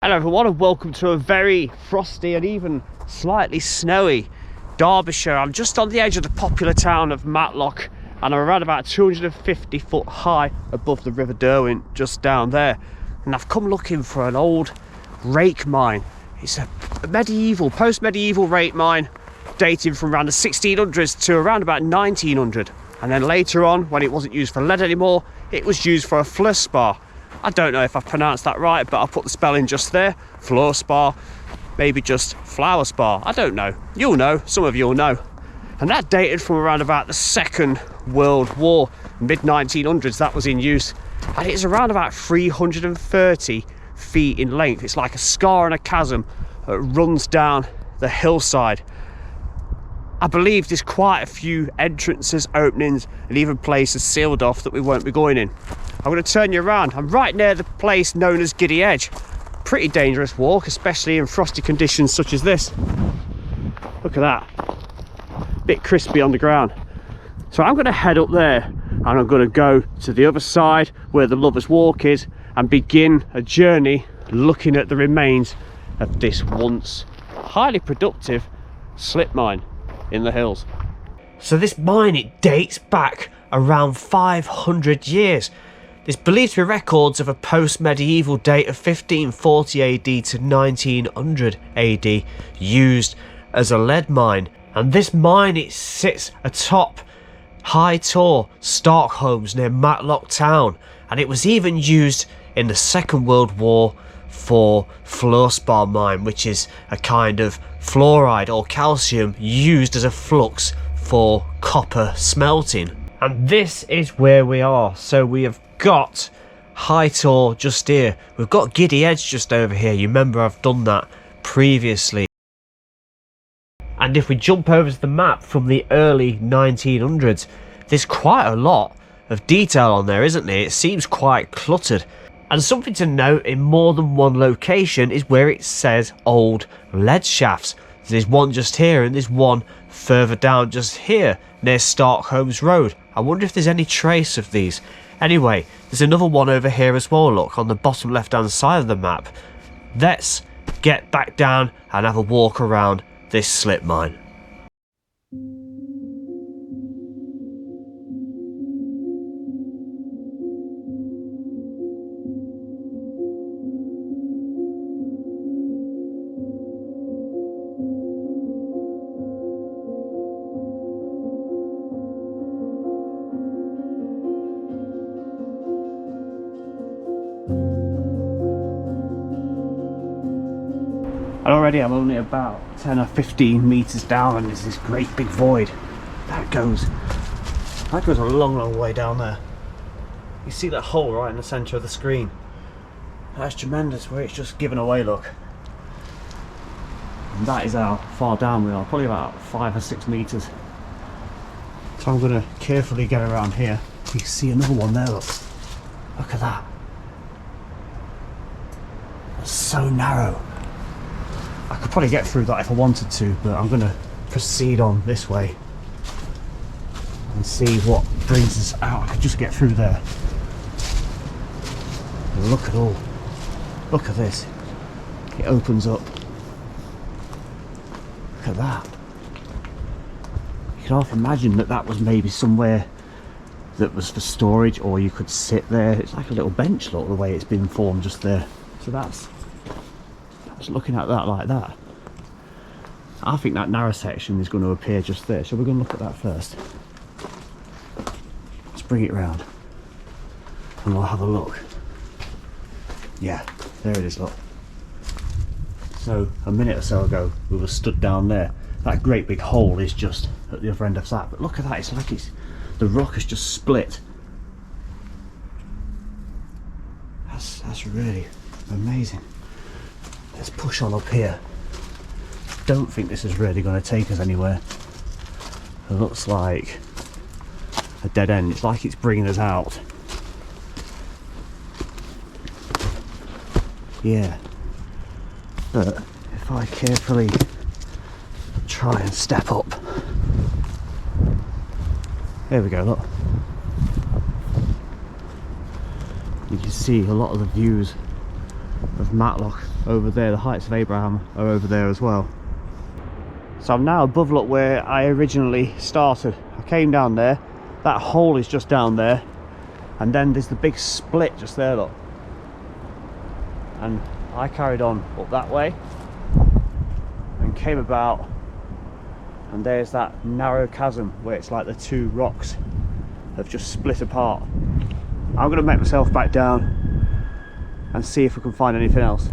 Hello everyone and welcome to a very frosty and even slightly snowy Derbyshire. I'm just on the edge of the popular town of Matlock and I'm around about 250 foot high above the River Derwent, just down there. And I've come looking for an old rake mine. It's a medieval, post-medieval rake mine dating from around the 1600s to around about 1900. And then later on, when it wasn't used for lead anymore, it was used for a fluorspar. I don't know if I've pronounced that right, but I'll put the spelling just there. Fluorspar, maybe just flower spar. I don't know. You'll know. Some of you'll know. And that dated from around about the Second World War, mid-1900s. That was in use, and it's around about 330 feet in length. It's like a scar and a chasm that runs down the hillside. I believe there's quite a few entrances, openings, and even places sealed off that we won't be going in. I'm going to turn you around. I'm right near the place known as Giddy Edge. Pretty dangerous walk, especially in frosty conditions such as this. Look at that. Bit crispy on the ground. So I'm going to head up there and I'm going to go to the other side where the Lovers Walk is and begin a journey looking at the remains of this once highly productive slit mine in the hills. So this mine, it dates back around 500 years. There's believed to be records of a post-medieval date of 1540 AD to 1900 AD used as a lead mine. And this mine, it sits atop High Tor, Stockholms near Matlock town. And it was even used in the Second World War for fluorspar mine, which is a kind of fluoride or calcium used as a flux for copper smelting. And this is where we are. So we have got High Tor just here. We've got Giddy Edge just over here. You remember I've done that previously. And if we jump over to the map from the early 1900s, there's quite a lot of detail on there, isn't there? It seems quite cluttered. And something to note in more than one location is where it says old lead shafts. There's one just here and there's one further down just here near Stockholms Road. I wonder if there's any trace of these. Anyway, there's another one over here as well, look, on the bottom left hand side of the map. Let's get back down and have a walk around this slit mine. And already I'm only about 10 or 15 meters down and there's this great big void. That goes a long way down there. You see that hole right in the center of the screen? That's tremendous, where it's just given away, look. And that is how far down we are, probably about 5 or 6 meters. So I'm gonna carefully get around here. You can see another one there, look. Look at that. That's so narrow. I could probably get through that if I wanted to, but I'm going to proceed on this way and see what brings us out. I could just get through there. Look at this. It opens up. Look at that. You can half imagine that that was maybe somewhere that was for storage, or you could sit there. It's like a little bench, look, the way it's been formed just there. So that's... Just looking at that like that, I think that narrow section is going to appear just there. So we're going to look at that first. Let's bring it round and we'll have a look. Yeah, there it is, look. So a minute or so ago we were stood down there. That great big hole is just at the other end of that. But look at that, it's like the rock has just split. That's really amazing. Let's push on up here. Don't think this is really going to take us anywhere. It looks like a dead end. It's like it's bringing us out. Yeah. But if I carefully try and step up. There we go, look. You can see a lot of the views of Matlock over there. The Heights of Abraham are over there as well. So I'm now above, look, where I originally started. I came down there, that hole is just down there, and then there's the big split just there, look. And I carried on up that way and came about, and there's that narrow chasm where it's like the two rocks have just split apart. I'm going to make myself back down and see if we can find anything else.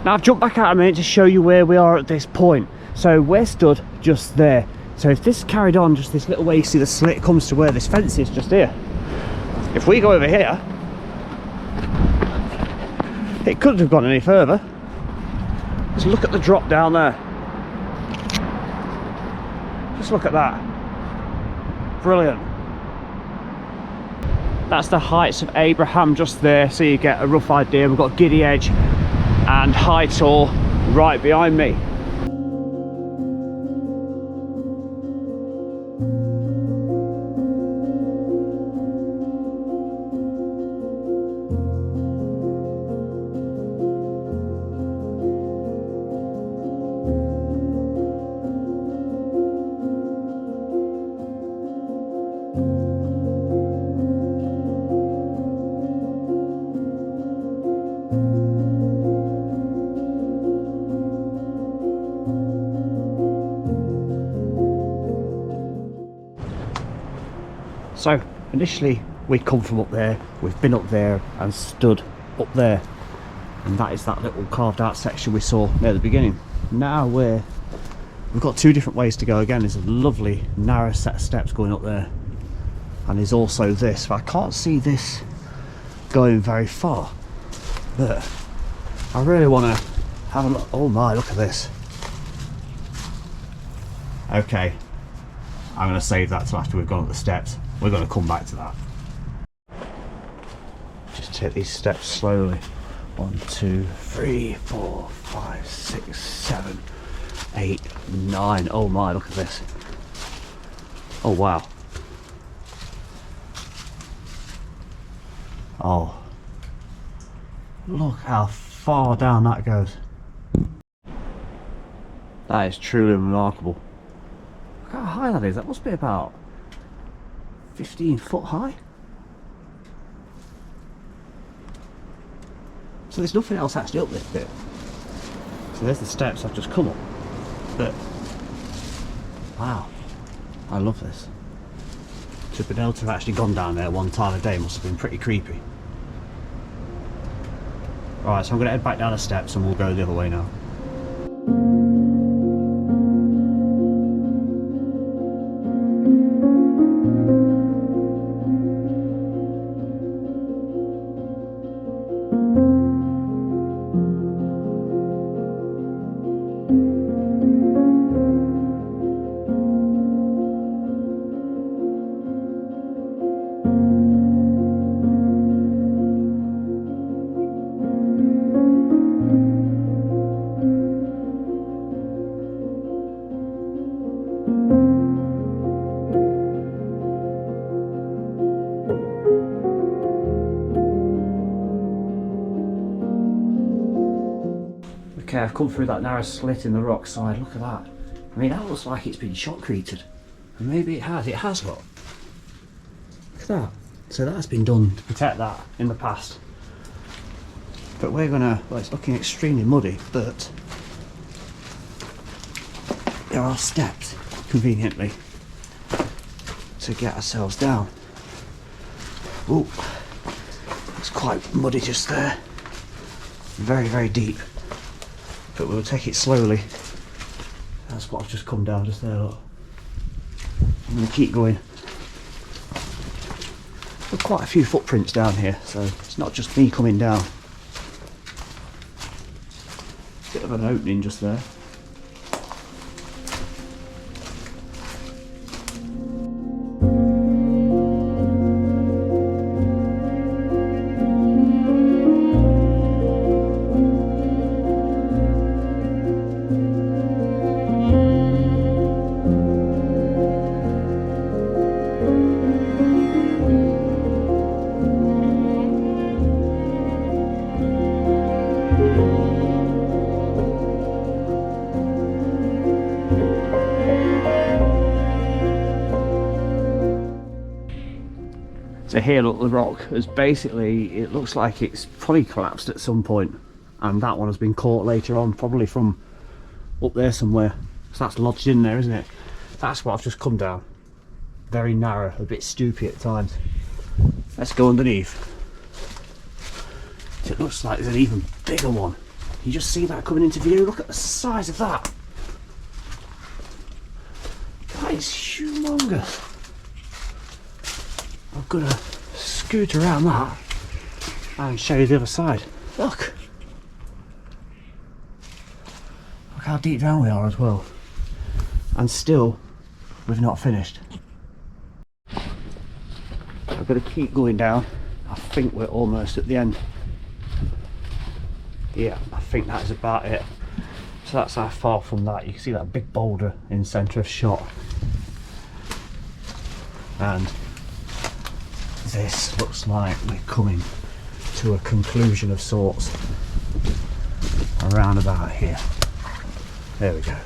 Now I've jumped back out a minute to show you where we are at this point. So we're stood just there. So if this carried on just this little way, you see the slit comes to where this fence is just here. If we go over here, it couldn't have gone any further. Just look at the drop down there. Just look at that. Brilliant. That's the Heights of Abraham just there, so you get a rough idea. We've got Giddy Edge and High Tor right behind me. So initially we come from up there, we've been up there and stood up there, and that is that little carved out section we saw near the beginning. Now we've got two different ways to go. Again, there's a lovely narrow set of steps going up there, and there's also this, but I can't see this going very far, but I really want to have a look. Oh my, look at this. Okay, I'm going to save that till after we've gone up the steps. We're going to come back to that. Just take these steps slowly. 1, 2, 3, 4, 5, 6, 7, 8, 9. Oh my, look at this. Oh wow. Oh, look how far down that goes. That is truly remarkable. Look how high that is. That must be about 15 foot high. So there's nothing else actually up this bit. So there's the steps I've just come up. But wow, I love this. To be able to have actually gone down there one time a day must have been pretty creepy. Alright, so I'm going to head back down the steps and we'll go the other way now. Okay, I've come through that narrow slit in the rock side. Look at that. I mean, that looks like it's been shotcreted. And maybe it has. It has, look. Look at that. So that's been done to protect that in the past. But we're gonna, well, it's looking extremely muddy, but there are steps, conveniently, to get ourselves down. Oh, it's quite muddy just there. Very, very deep. But we'll take it slowly. That's what I've just come down just there, look. I'm going to keep going. There's quite a few footprints down here, so it's not just me coming down. Bit of an opening just there. So here, look, the rock has basically, it looks like it's probably collapsed at some point, and that one has been caught later on, probably from up there somewhere. So that's lodged in there, isn't it? That's what I've just come down. Very narrow, a bit stoopy at times. Let's go underneath. It looks like there's an even bigger one. You just see that coming into view. Look at the size of that. That is humongous. I'm gonna scoot around that and show you the other side. Look. Look how deep down we are as well. And still, we've not finished. I've got to keep going down. I think we're almost at the end. Yeah, I think that is about it. So that's how far from that. You can see that big boulder in the centre of shot. And this looks like we're coming to a conclusion of sorts. Around about here. There we go.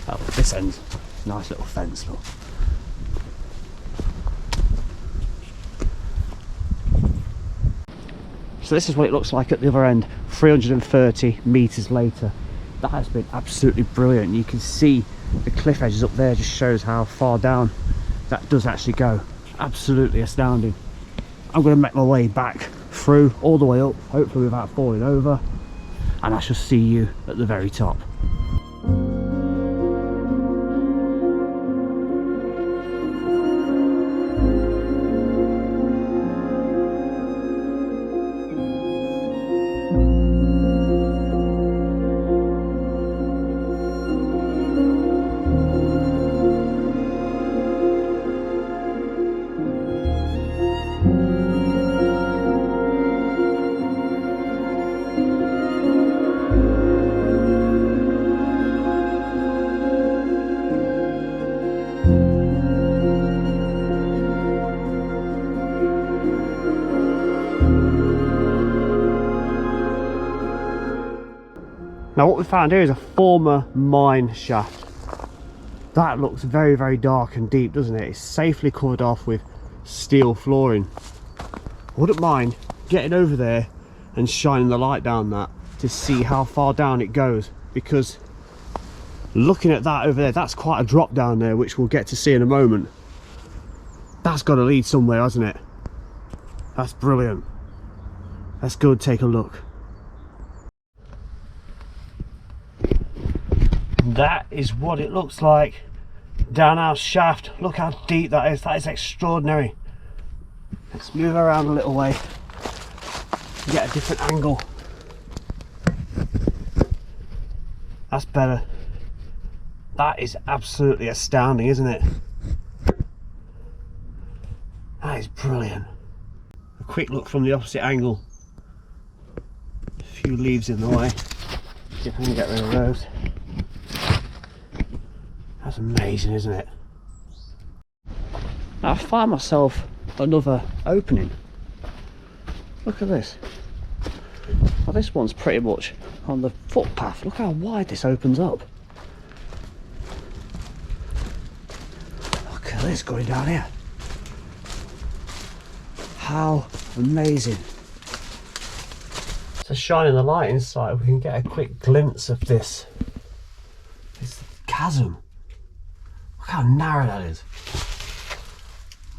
Oh, this end's a nice little fence, look. So this is what it looks like at the other end, 330 metres later. That has been absolutely brilliant. You can see the cliff edges up there, just shows how far down that does actually go. Absolutely astounding. I'm going to make my way back through, all the way up, hopefully without falling over, and I shall see you at the very top. Now what we found here is a former mine shaft. That looks very, very dark and deep, doesn't it? It's safely covered off with steel flooring. I wouldn't mind getting over there and shining the light down that to see how far down it goes, because looking at that over there, that's quite a drop down there, which we'll get to see in a moment. That's got to lead somewhere, hasn't it? That's brilliant. Let's go and take a look. That is what it looks like down our shaft. Look how deep that is. That is extraordinary. Let's move around a little way, get a different angle. That's better. That is absolutely astounding, isn't it? That is brilliant. A quick look from the opposite angle. A few leaves in the way. See if I can get rid of those. That's amazing, isn't it? Now I find myself another opening. Look at this. Well, this one's pretty much on the footpath. Look how wide this opens up. Look at this going down here. How amazing. So shining the light inside, we can get a quick glimpse of this chasm. Look how narrow that is.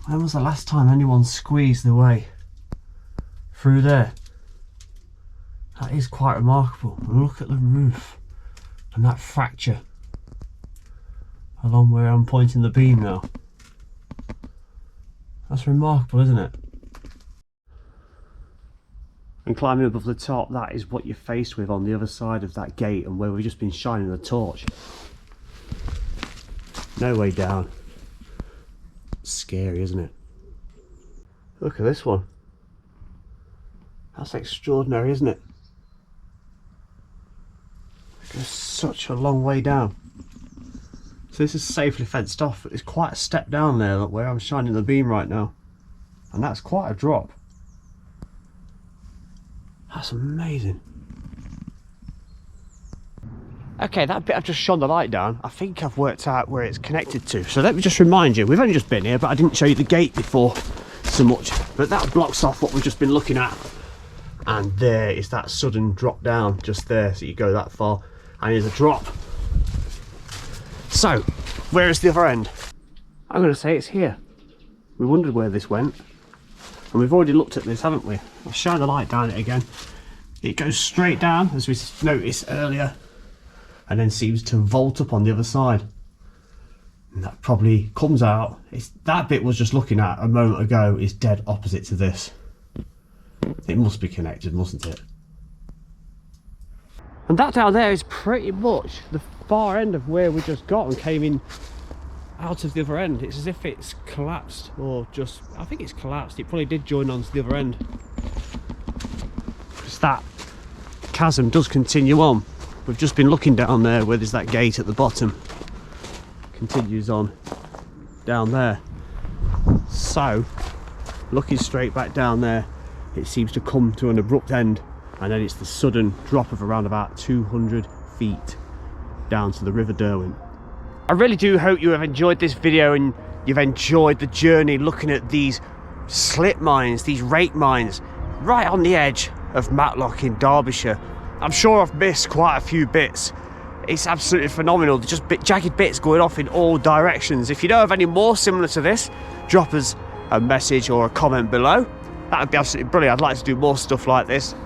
When was the last time anyone squeezed their way through there? That is quite remarkable. Look at the roof and that fracture along where I'm pointing the beam now. That's remarkable, isn't it? And climbing above the top, that is what you're faced with on the other side of that gate, and where we've just been shining the torch. No way down. Scary, isn't it? Look at this one. That's extraordinary, isn't it? It goes such a long way down. So this is safely fenced off, but there's quite a step down there, look, where I'm shining the beam right now. And that's quite a drop. That's amazing. Okay, that bit I've just shone the light down, I think I've worked out where it's connected to. So let me just remind you, we've only just been here, but I didn't show you the gate before. so much, but that blocks off what we've just been looking at. And there is that sudden drop down just there, so you go that far and there's a drop. So where is the other end? I'm going to say it's here. We wondered where this went, and we've already looked at this, haven't we? I'll shine the light down it again. It goes straight down, as we noticed earlier, and then seems to vault up on the other side. And that probably comes out. That bit was just looking at a moment ago is dead opposite to this. It must be connected, mustn't it? And that down there is pretty much the far end of where we just got and came in out of the other end. It's as if it's collapsed, or just, I think it's collapsed. It probably did join onto the other end. Because that chasm does continue on. We've just been looking down there where there's that gate at the bottom. Continues on down there. So, looking straight back down there, it seems to come to an abrupt end, and then it's the sudden drop of around about 200 feet down to the River Derwent. I really do hope you have enjoyed this video and you've enjoyed the journey looking at these slit mines, these rake mines, right on the edge of Matlock in Derbyshire. I'm sure I've missed quite a few bits. It's absolutely phenomenal. Just jagged bits going off in all directions. If you know of any more similar to this, drop us a message or a comment below. That would be absolutely brilliant. I'd like to do more stuff like this.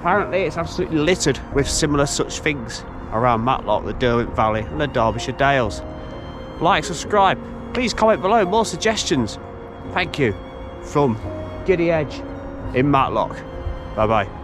Apparently it's absolutely littered with similar such things around Matlock, the Derwent Valley and the Derbyshire Dales. Like, subscribe, please comment below more suggestions. Thank you. From Giddy Edge in Matlock. Bye bye.